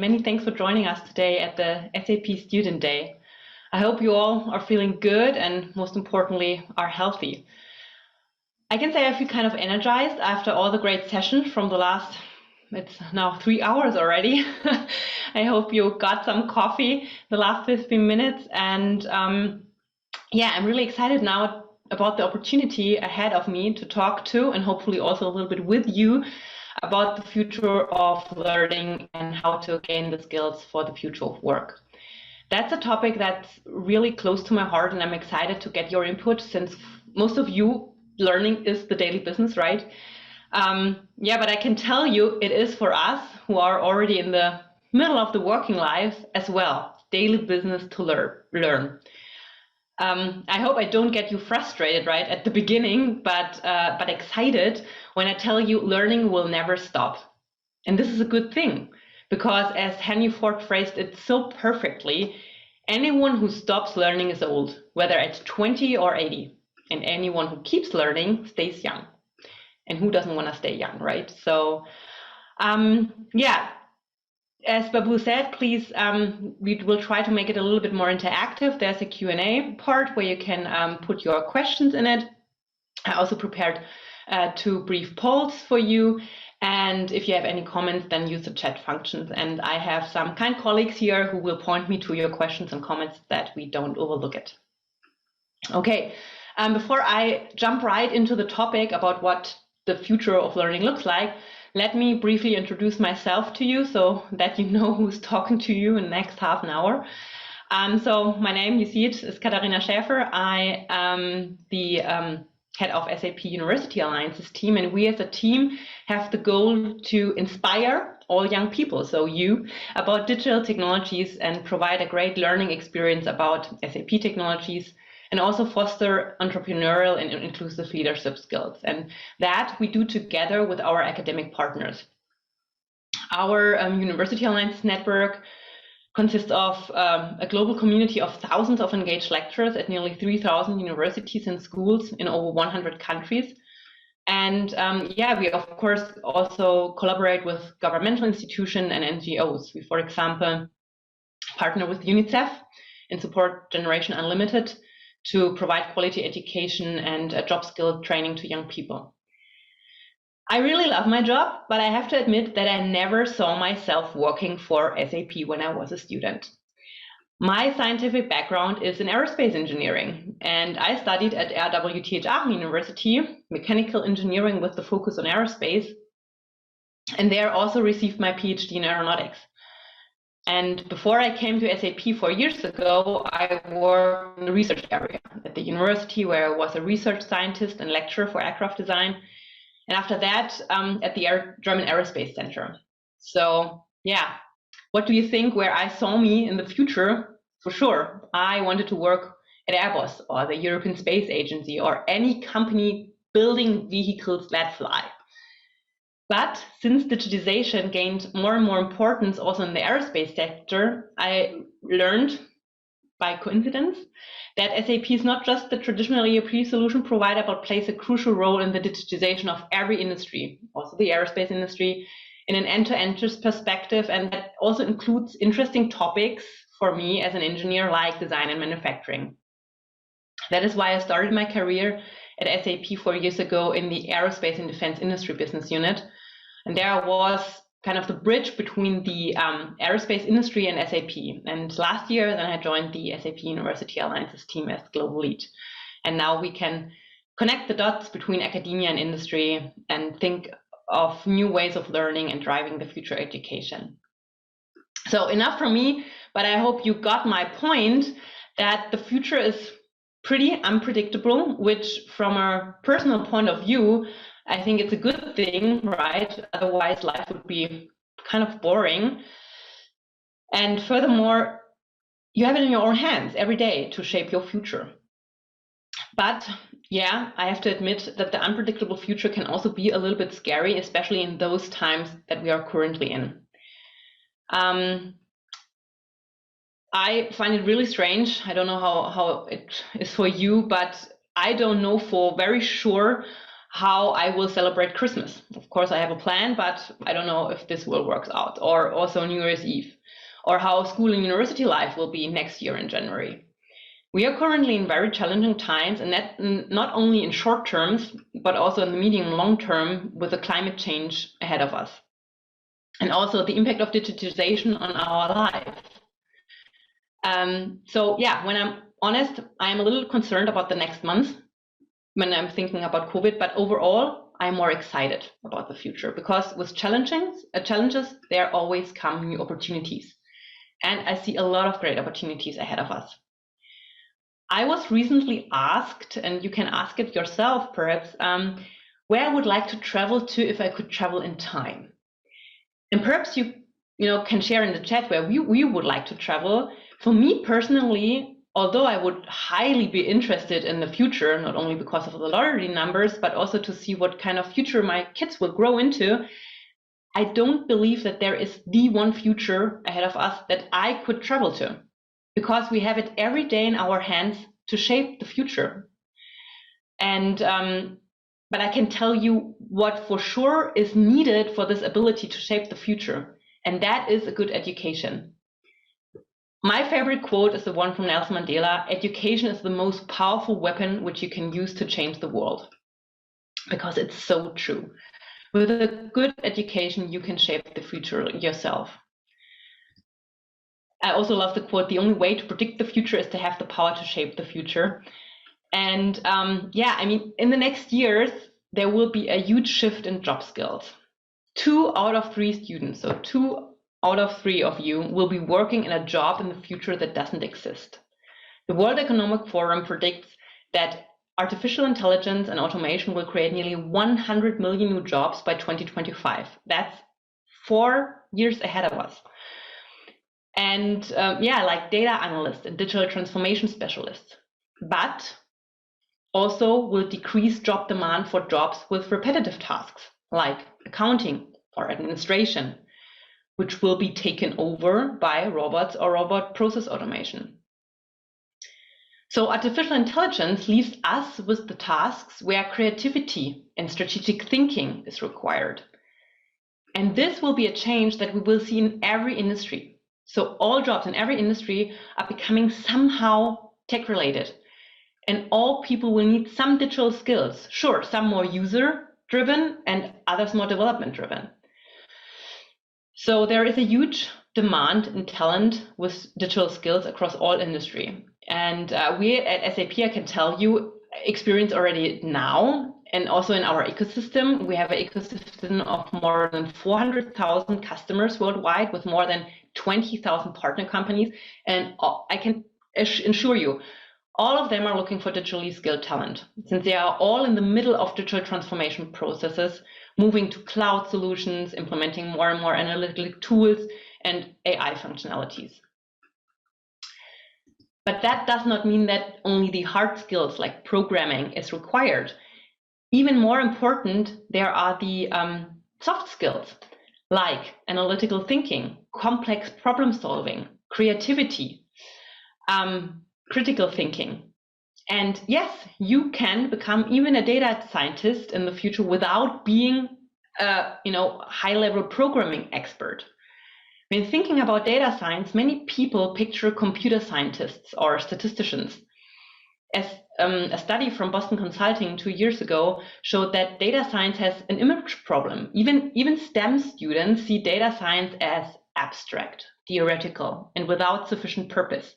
many thanks for joining us today at the SAP Student Day. I hope you all are feeling good and most importantly are healthy. I can say I feel kind of energized after all the great sessions from the last, it's now 3 hours already. I hope you got some coffee the last 15 minutes and yeah, I'm really excited now about the opportunity ahead of me to talk to and hopefully also a little bit with you about the future of learning and how to gain the skills for the future of work. That's a topic that's really close to my heart and I'm excited to get your input since most of you learning is the daily business, right? Yeah, but I can tell you it is for us who are already in the middle of the working life as well, daily business to learn. I hope I don't get you frustrated right at the beginning, but excited when I tell you learning will never stop. And this is a good thing, because as Henry Ford phrased it so perfectly, anyone who stops learning is old, whether at 20 or 80. And anyone who keeps learning stays young. And who doesn't want to stay young, right? So, yeah. As Babu said, please, we will try to make it a little bit more interactive. There's a Q&A part where you can put your questions in it. I also prepared 2 brief polls for you. And if you have any comments, then use the chat functions. And I have some kind colleagues here who will point me to your questions and comments that we don't overlook it. Okay, before I jump right into the topic about what the future of learning looks like, let me briefly introduce myself to you so that you know who's talking to you in the next half an hour. So my name, you see it, is Katharina Schäfer. I am the head of SAP University Alliances team, and we as a team have the goal to inspire all young people, so you, about digital technologies and provide a great learning experience about SAP technologies, and also foster entrepreneurial and inclusive leadership skills. And that we do together with our academic partners. Our University Alliance network consists of a global community of thousands of engaged lecturers at nearly 3,000 universities and schools in over 100 countries. And yeah, we of course also collaborate with governmental institutions and NGOs. We, for example, partner with UNICEF and support Generation Unlimited to provide quality education and job skill training to young people. I really love my job, but I have to admit that I never saw myself working for SAP when I was a student. My scientific background is in aerospace engineering, and I studied at RWTH Aachen University, mechanical engineering with the focus on aerospace, and there also received my PhD in aeronautics. And before I came to SAP 4 years ago, I worked in the research area at the university where I was a research scientist and lecturer for aircraft design. And after that, at the German Aerospace Center. So yeah, what do you think where I saw me in the future? For sure, I wanted to work at Airbus or the European Space Agency or any company building vehicles that fly. But since digitization gained more and more importance also in the aerospace sector, I learned by coincidence that SAP is not just the traditional ERP solution provider, but plays a crucial role in the digitization of every industry, also the aerospace industry, in an end-to-end perspective. And that also includes interesting topics for me as an engineer, like design and manufacturing. That is why I started my career at SAP 4 years ago in the aerospace and defense industry business unit. And there I was kind of the bridge between the aerospace industry and SAP. And last year, then I joined the SAP University Alliances team as global lead. And now we can connect the dots between academia and industry and think of new ways of learning and driving the future education. So enough from me, but I hope you got my point that the future is pretty unpredictable, which from a personal point of view, I think it's a good thing, right? Otherwise, life would be kind of boring. And furthermore, you have it in your own hands every day to shape your future. But yeah, I have to admit that the unpredictable future can also be a little bit scary, especially in those times that we are currently in. I find it really strange. I don't know how it is for you, but I don't know for very sure how I will celebrate Christmas. Of course, I have a plan, but I don't know if this will work out. Or also New Year's Eve, or how school and university life will be next year in January. We are currently in very challenging times, and that not only in short terms, but also in the medium and long term, with the climate change ahead of us. And also the impact of digitization on our life. So yeah, when I'm honest, I'm a little concerned about the next month when I'm thinking about COVID, but overall, I'm more excited about the future, because with challenges, there always come new opportunities. And I see a lot of great opportunities ahead of us. I was recently asked, and you can ask it yourself perhaps, where I would like to travel to if I could travel in time. And perhaps you can share in the chat where we would like to travel. For me personally, although I would highly be interested in the future, not only because of the lottery numbers, but also to see what kind of future my kids will grow into, I don't believe that there is the one future ahead of us that I could travel to, because we have it every day in our hands to shape the future. And but I can tell you what for sure is needed for this ability to shape the future, and that is a good education. My favorite quote is the one from Nelson Mandela: "Education is the most powerful weapon which you can use to change the world," because it's so true. With a good education, you can shape the future yourself. I also love the quote: "The only way to predict the future is to have the power to shape the future." And yeah, I mean, in the next years, there will be a huge shift in job skills. 2 out of 3 students, so 2 out of 3 of you, will be working in a job in the future that doesn't exist. The World Economic Forum predicts that artificial intelligence and automation will create nearly 100 million new jobs by 2025. That's 4 years ahead of us. And yeah, like data analysts and digital transformation specialists. But also will decrease job demand for jobs with repetitive tasks like accounting or administration, which will be taken over by robots or robot process automation. So artificial intelligence leaves us with the tasks where creativity and strategic thinking is required. And this will be a change that we will see in every industry. So all jobs in every industry are becoming somehow tech related. And all people will need some digital skills. Sure, some more user-driven and others more development-driven. So there is a huge demand in talent with digital skills across all industry. And we at SAP, I can tell you, experience already now. And also in our ecosystem, we have an ecosystem of more than 400,000 customers worldwide with more than 20,000 partner companies. And I can assure you, all of them are looking for digitally skilled talent, since they are all in the middle of digital transformation processes, moving to cloud solutions, implementing more and more analytical tools and AI functionalities. But that does not mean that only the hard skills like programming is required. Even more important, there are the soft skills like analytical thinking, complex problem solving, creativity, critical thinking. And yes, you can become even a data scientist in the future without being a high-level programming expert. When thinking about data science, many people picture computer scientists or statisticians. As a study from Boston Consulting 2 years ago showed that data science has an image problem. Even STEM students see data science as abstract, theoretical, and without sufficient purpose,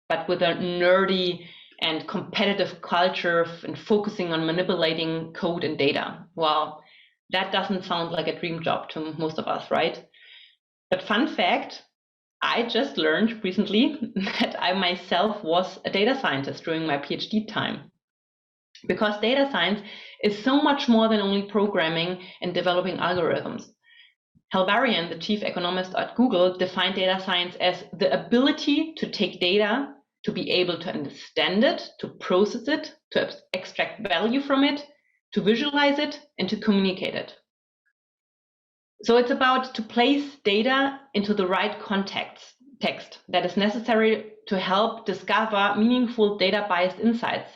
but with a nerdy and competitive culture and focusing on manipulating code and data. Well, that doesn't sound like a dream job to most of us, right? But fun fact, I just learned recently that I myself was a data scientist during my PhD time. Because data science is so much more than only programming and developing algorithms. Hal Varian, the chief economist at Google, defined data science as the ability to take data, to be able to understand it, to process it, to extract value from it, to visualize it, and to communicate it. So it's about to place data into the right context that is necessary to help discover meaningful data-biased insights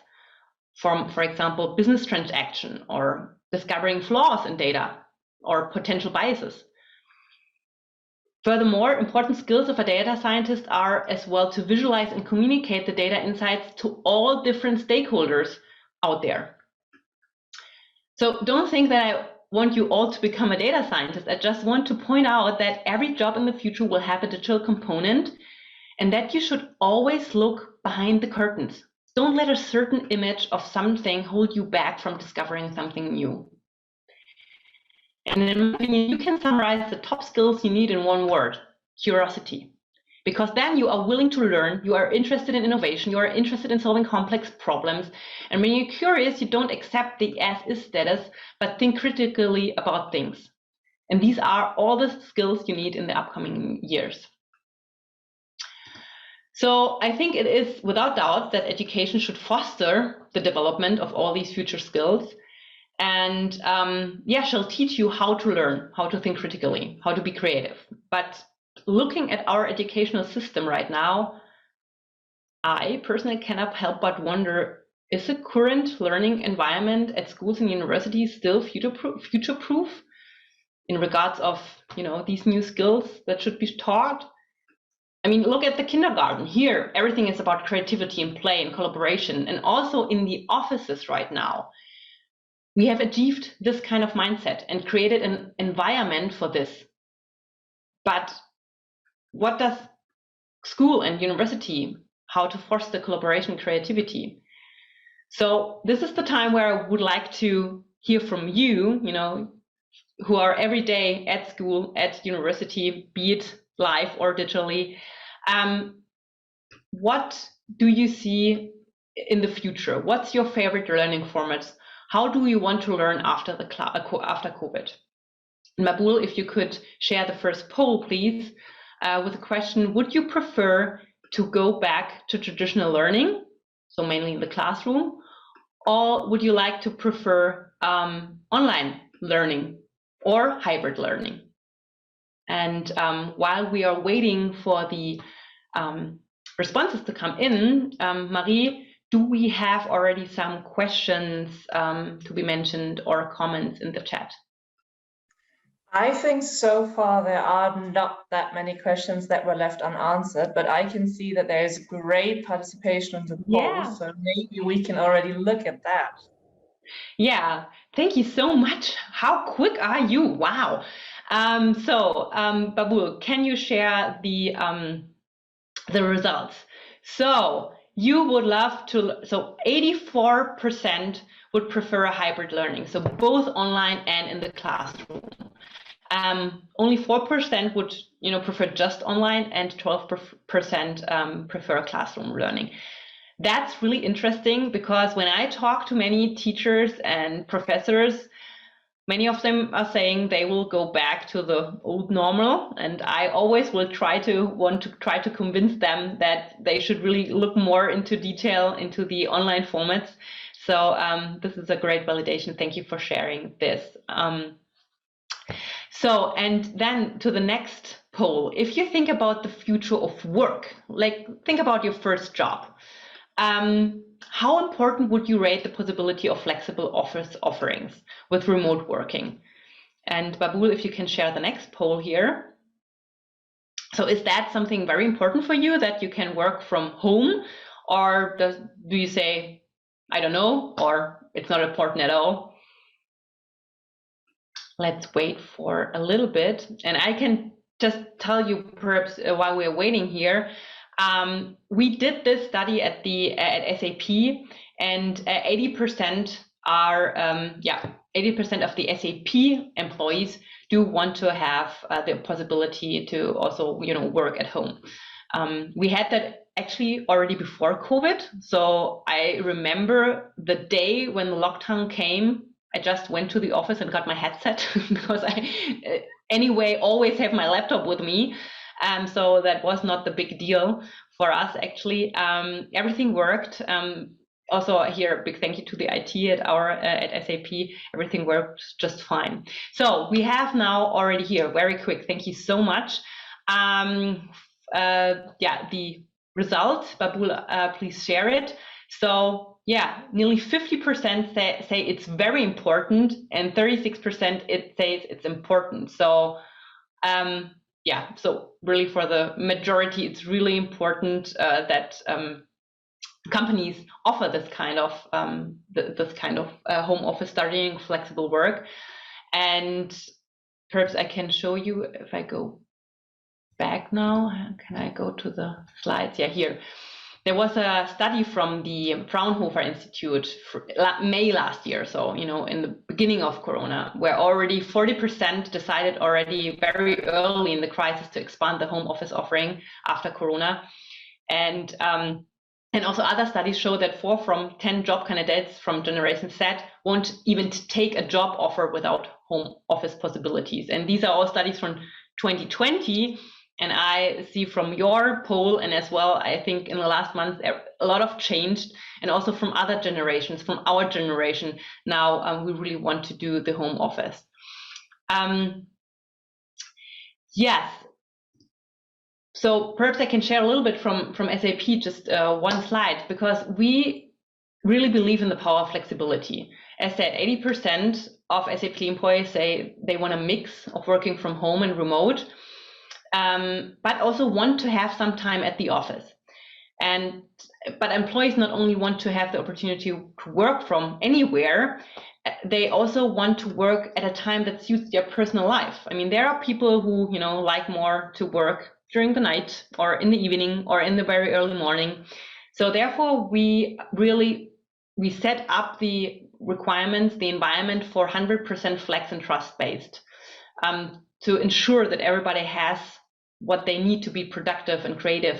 from, for example, business transaction or discovering flaws in data or potential biases. Furthermore, important skills of a data scientist are as well to visualize and communicate the data insights to all different stakeholders out there. So don't think that I want you all to become a data scientist. I just want to point out that every job in the future will have a digital component, and that you should always look behind the curtains. Don't let a certain image of something hold you back from discovering something new. And in my opinion, you can summarize the top skills you need in one word: curiosity. Because then you are willing to learn, you are interested in innovation, you are interested in solving complex problems. And when you're curious, you don't accept the as-is status, but think critically about things. And these are all the skills you need in the upcoming years. So I think it is without doubt that education should foster the development of all these future skills. And she'll teach you how to learn, how to think critically, how to be creative. But looking at our educational system right now, I personally cannot help but wonder, is the current learning environment at schools and universities still future-proof in regards of, these new skills that should be taught? I mean, look at the kindergarten. Here, everything is about creativity and play and collaboration. And also in the offices right now, we have achieved this kind of mindset and created an environment for this. But what does school and university, how to foster collaboration and creativity? So this is the time where I would like to hear from you, who are every day at school, at university, be it live or digitally. What do you see in the future? What's your favorite learning formats? How do you want to learn after COVID? Mabul, if you could share the first poll, please, with the question: would you prefer to go back to traditional learning, so mainly in the classroom, or would you like to prefer online learning or hybrid learning? And while we are waiting for the responses to come in, Marie, do we have already some questions to be mentioned or comments in the chat? I think so far there are not that many questions that were left unanswered, but I can see that there is great participation on the poll, so maybe we can already look at that. Yeah, thank you so much. How quick are you? Wow. Babul, can you share the results? So you would love to, so 84% would prefer a hybrid learning, so both online and in the classroom. Only 4% would prefer just online, and 12% prefer classroom learning. That's really interesting, because when I talk to many teachers and professors, many of them are saying they will go back to the old normal, and I always will try to convince them that they should really look more into detail into the online formats. So this is a great validation. Thank you for sharing this. And then to the next poll, if you think about the future of work, like think about your first job, how important would you rate the possibility of flexible office offerings with remote working? And Babul, if you can share the next poll here. So is that something very important for you, that you can work from home, or do you say, I don't know, or it's not important at all? Let's wait for a little bit. And I can just tell you, perhaps while we're waiting here, we did this study at SAP, and 80% are 80% of the SAP employees do want to have the possibility to also work at home. We had that actually already before COVID. So I remember the day when the lockdown came, I just went to the office and got my headset because I anyway always have my laptop with me. So that was not the big deal for us, actually. Everything worked. Also here, a big thank you to the IT at SAP. Everything worked just fine. So we have now already here, very quick, thank you so much. The result, Babul, please share it. So yeah, nearly 50% say it's very important, and 36% it says it's important. So yeah, so really for the majority, it's really important that companies offer this kind of home office studying, flexible work. And perhaps I can show you if I go back now. Can I go to the slides? Yeah, here. There was a study from the Fraunhofer Institute for May last year, so in the beginning of Corona, where already 40% decided already very early in the crisis to expand the home office offering after Corona. And also other studies show that 4 from 10 job candidates from Generation Z won't even take a job offer without home office possibilities. And these are all studies from 2020. And I see from your poll, and as well, I think in the last month, a lot of changed, and also from other generations, from our generation. Now we really want to do the home office. Yes. So perhaps I can share a little bit from SAP, just one slide, because we really believe in the power of flexibility. As said, 80% of SAP employees say they want a mix of working from home and remote. But also want to have some time at the office. But employees not only want to have the opportunity to work from anywhere, they also want to work at a time that suits their personal life. I mean, there are people who, like more to work during the night or in the evening or in the very early morning. So therefore, we set up the requirements, the environment for 100% flex and trust-based to ensure that everybody has what they need to be productive and creative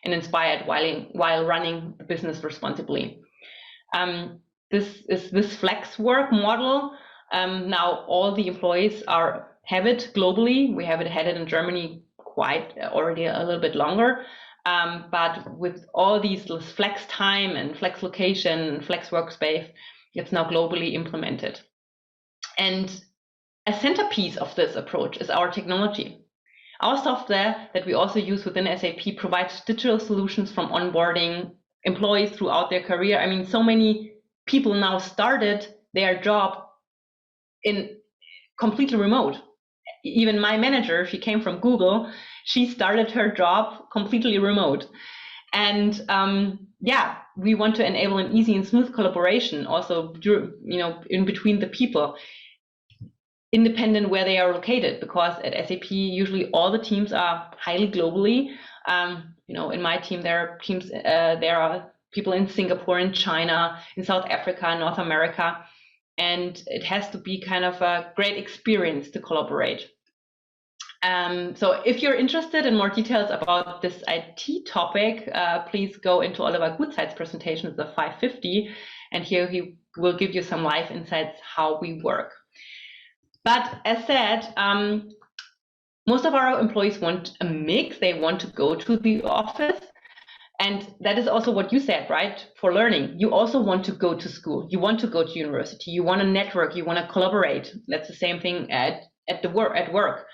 and inspired while running the business responsibly. This flex work model. Now all the employees have it globally. We had it in Germany quite already a little bit longer. But with all these flex time and flex location and flex workspace, it's now globally implemented. And a centerpiece of this approach is our technology. Our software that we also use within SAP provides digital solutions from onboarding employees throughout their career. I mean, so many people now started their job in completely remote. Even my manager, she came from Google, she started her job completely remote. And yeah, we want to enable an easy and smooth collaboration also, in between the people, independent where they are located, because at SAP usually all the teams are highly globally. In my team there are people in Singapore, in China, in South Africa, North America, and it has to be kind of a great experience to collaborate. So if you're interested in more details about this IT topic, please go into Oliver Gutzeit's presentation, the 550, and here he will give you some live insights how we work. But as said, most of our employees want a mix. They want to go to the office. And that is also what you said, right? For learning, you also want to go to school. You want to go to university. You want to network. You want to collaborate. That's the same thing at work.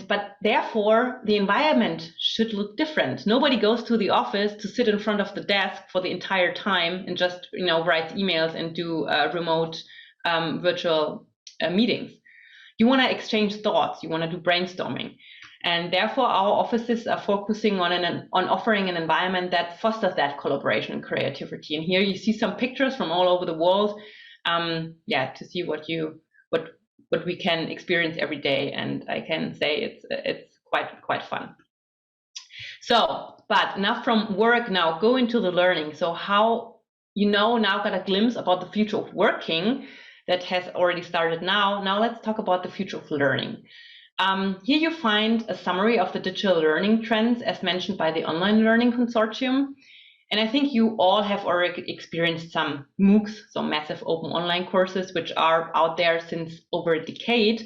But therefore, the environment should look different. Nobody goes to the office to sit in front of the desk for the entire time and just write emails and do remote virtual meetings. You want to exchange thoughts. You want to do brainstorming. And therefore, our offices are focusing on offering an environment that fosters that collaboration and creativity. And here you see some pictures from all over the world, to see what we can experience every day. And I can say it's quite fun. So, but enough from work. Now go into the learning. So how now got a glimpse about the future of working that has already started now. Now let's talk about the future of learning. Here you find a summary of the digital learning trends as mentioned by the Online Learning Consortium. And I think you all have already experienced some MOOCs, so massive open online courses, which are out there since over a decade,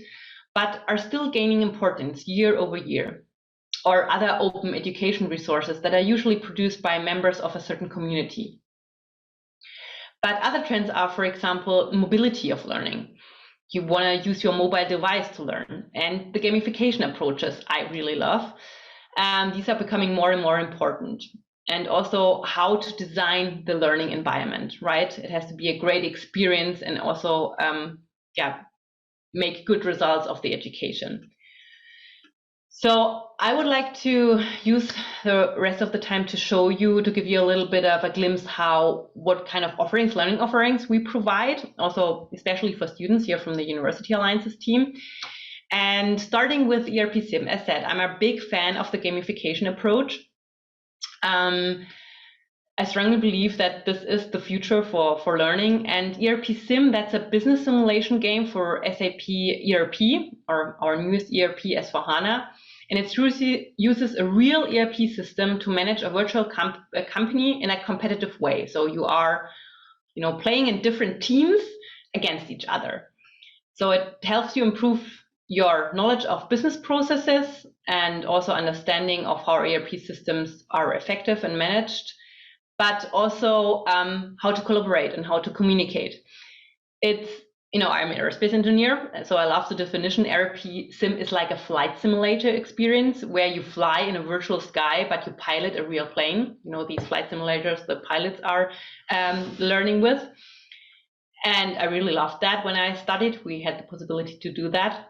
but are still gaining importance year over year, or other open education resources that are usually produced by members of a certain community. But other trends are, for example, mobility of learning. You want to use your mobile device to learn, and the gamification approaches I really love. These are becoming more and more important. and also how to design the learning environment, right? It has to be a great experience and also, make good results of the education. So I would like to use the rest of the time to show you, to give you a little bit of a glimpse what kind of offerings, learning offerings we provide, also especially for students here from the University Alliances team. And starting with ERP Sim Asset, I'm a big fan of the gamification approach. I strongly believe that this is the future for learning, and ERP Sim, that's a business simulation game for SAP ERP, or our newest ERP S/4HANA, and it uses a real ERP system to manage a virtual company in a competitive way. So you are, playing in different teams against each other. So it helps you improve your knowledge of business processes and also understanding of how ERP systems are effective and managed, but also how to collaborate and how to communicate. It's, I'm an aerospace engineer, so I love the definition. ERP Sim is like a flight simulator experience where you fly in a virtual sky, but you pilot a real plane. These flight simulators the pilots are learning with. And I really loved that when I studied. We had the possibility to do that.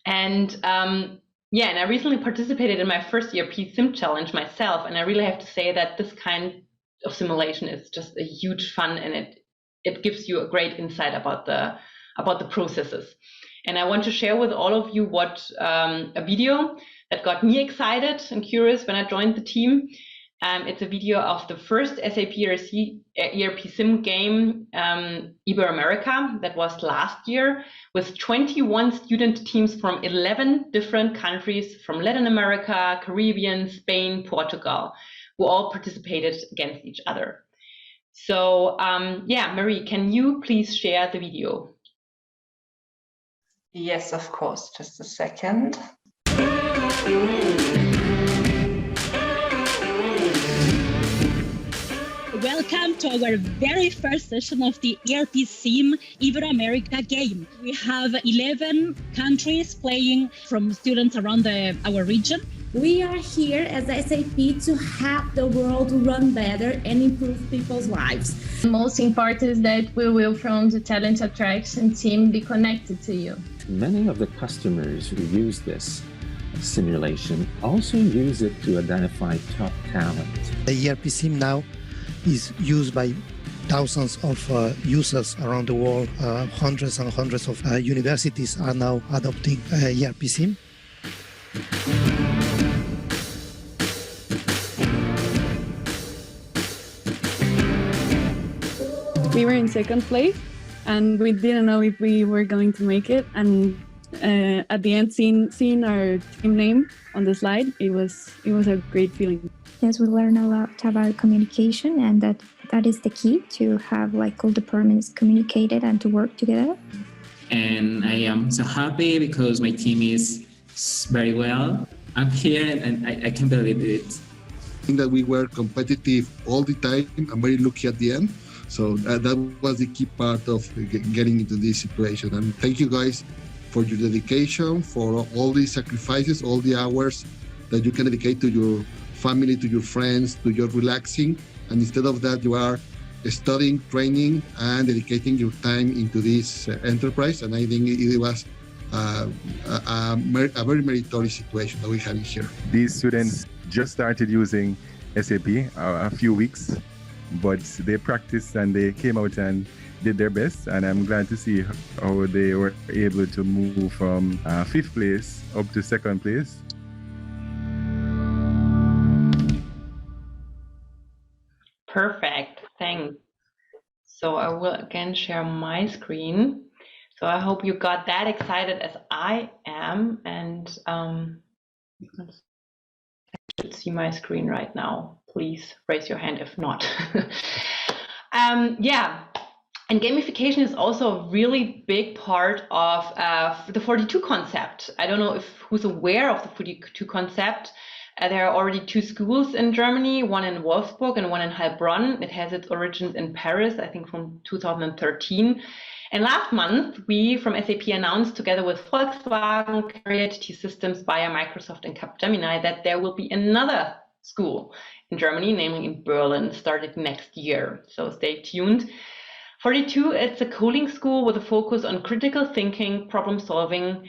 And and I recently participated in my first ERP Sim challenge myself, and I really have to say that this kind of simulation is just a huge fun, and it gives you a great insight about the processes. And I want to share with all of you a video that got me excited and curious when I joined the team. It's a video of the first SAP ERP Sim game, Ibero-America, that was last year, with 21 student teams from 11 different countries from Latin America, Caribbean, Spain, Portugal, who all participated against each other. So Marie, can you please share the video? Yes, of course. Just a second. Welcome to our very first session of the ERP Sim Ibero-America game. We have 11 countries playing from students around our region. We are here as SAP to help the world run better and improve people's lives. The most important is that we will, from the talent attraction team, be connected to you. Many of the customers who use this simulation also use it to identify top talent. The ERP Sim now is used by thousands of users around the world. Hundreds and hundreds of universities are now adopting ERP Sim. We were in second place and we didn't know if we were going to make it. And at the end, seeing our team name on the slide, it was a great feeling. Yes, we learn a lot about communication, and that is the key to have all departments communicated and to work together. And I am so happy because my team is very well. I'm here and I can't believe it. I think that we were competitive all the time. I'm very lucky at the end. So that was the key part of getting into this situation. And thank you guys for your dedication, for all the sacrifices, all the hours that you can dedicate to your family, to your friends, to your relaxing. And instead of that, you are studying, training, and dedicating your time into this enterprise. And I think it was a very meritorious situation that we had here. These students just started using SAP a few weeks, but they practiced and they came out and did their best. And I'm glad to see how they were able to move from 5th place up to 2nd place. Perfect, thanks. So I will again share my screen. So I hope you got that excited as I am, and I should see my screen right now. Please raise your hand if not. And gamification is also a really big part of the 42 concept. I don't know who's aware of the 42 concept. There are already 2 schools in Germany, one in Wolfsburg and one in Heilbronn. It has its origins in Paris, I think from 2013. And last month, we from SAP announced together with Volkswagen, T Systems, Bayer, Microsoft, and Capgemini that there will be another school in Germany, namely in Berlin, started next year. So stay tuned. 42, it's a coding school with a focus on critical thinking, problem solving,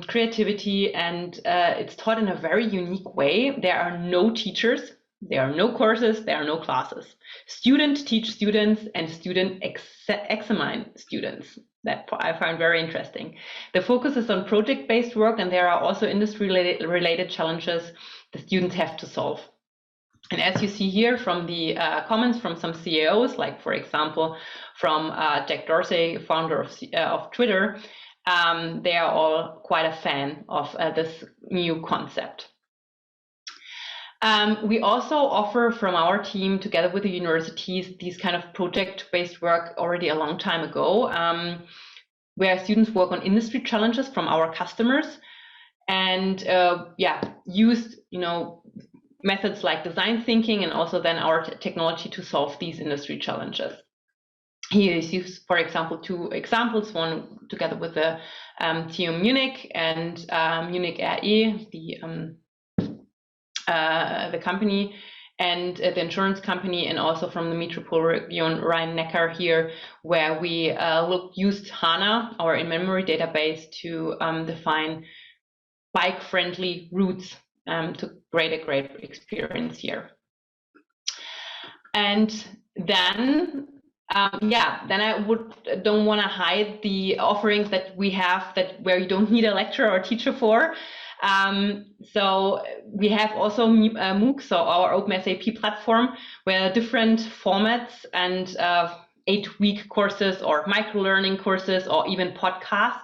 creativity, and it's taught in a very unique way. There are no teachers, there are no courses, there are no classes. Students teach students and students examine students. That I find very interesting. The focus is on project-based work, and there are also industry-related challenges the students have to solve. And as you see here from the comments from some CEOs, like for example, from Jack Dorsey, founder of Twitter, they are all quite a fan of this new concept. We also offer from our team, together with the universities, these kind of project-based work already a long time ago, where students work on industry challenges from our customers and used, methods like design thinking and also then our technology to solve these industry challenges. Here is used, for example, 2 examples, one together with the TU Munich and Munich RE, the company, and the insurance company, and also from the Metropole region Rhine-Neckar here, where we used HANA, our in-memory database, to define bike-friendly routes to create a great experience here. And then I don't want to hide the offerings that we have where you don't need a lecturer or teacher for. So we have also MOOC, so our Open SAP platform, where different formats and 8-week courses or micro-learning courses or even podcasts.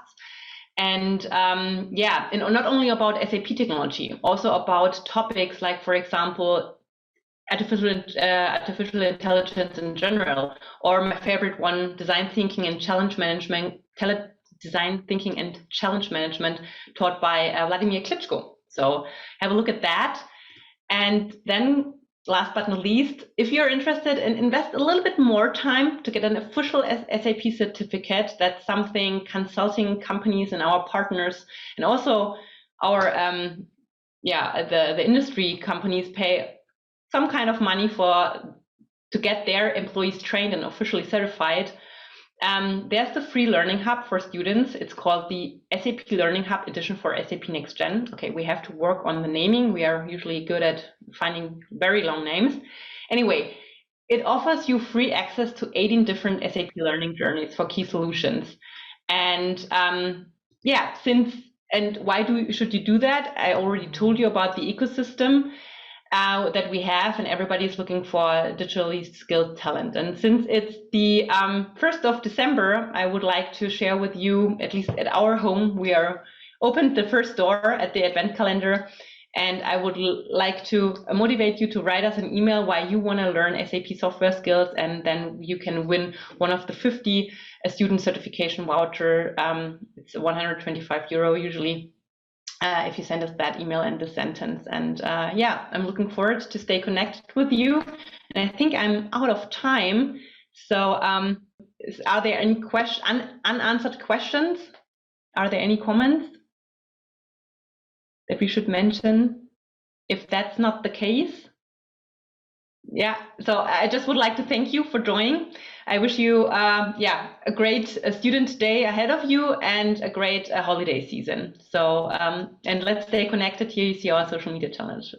And and not only about SAP technology, also about topics like, for example, artificial intelligence in general, or my favorite one, design thinking and challenge management, taught by Vladimir Klitschko. So have a look at that. And then last but not least, if you're interested in invest a little bit more time to get an official SAP certificate, that's something consulting companies and our partners and also our the industry companies pay some kind of money to get their employees trained and officially certified. There's the free learning hub for students. It's called the SAP Learning Hub Edition for SAP Next Gen. Okay, we have to work on the naming. We are usually good at finding very long names. Anyway, it offers you free access to 18 different SAP learning journeys for key solutions. And why should you do that? I already told you about the ecosystem that we have, and everybody's looking for digitally skilled talent. And since it's the 1st of December, I would like to share with you, at least at our home, we are opened the first door at the advent calendar, and I would like to motivate you to write us an email why you want to learn SAP software skills, and then you can win one of the 50 student certification voucher. It's €125 usually. If you send us that email and the sentence. And I'm looking forward to stay connected with you. And I think I'm out of time. So are there any unanswered questions? Are there any comments that we should mention? If that's not the case, so I just would like to thank you for joining. I wish you a great student day ahead of you and a great holiday season. So and let's stay connected here. You see our social media channels.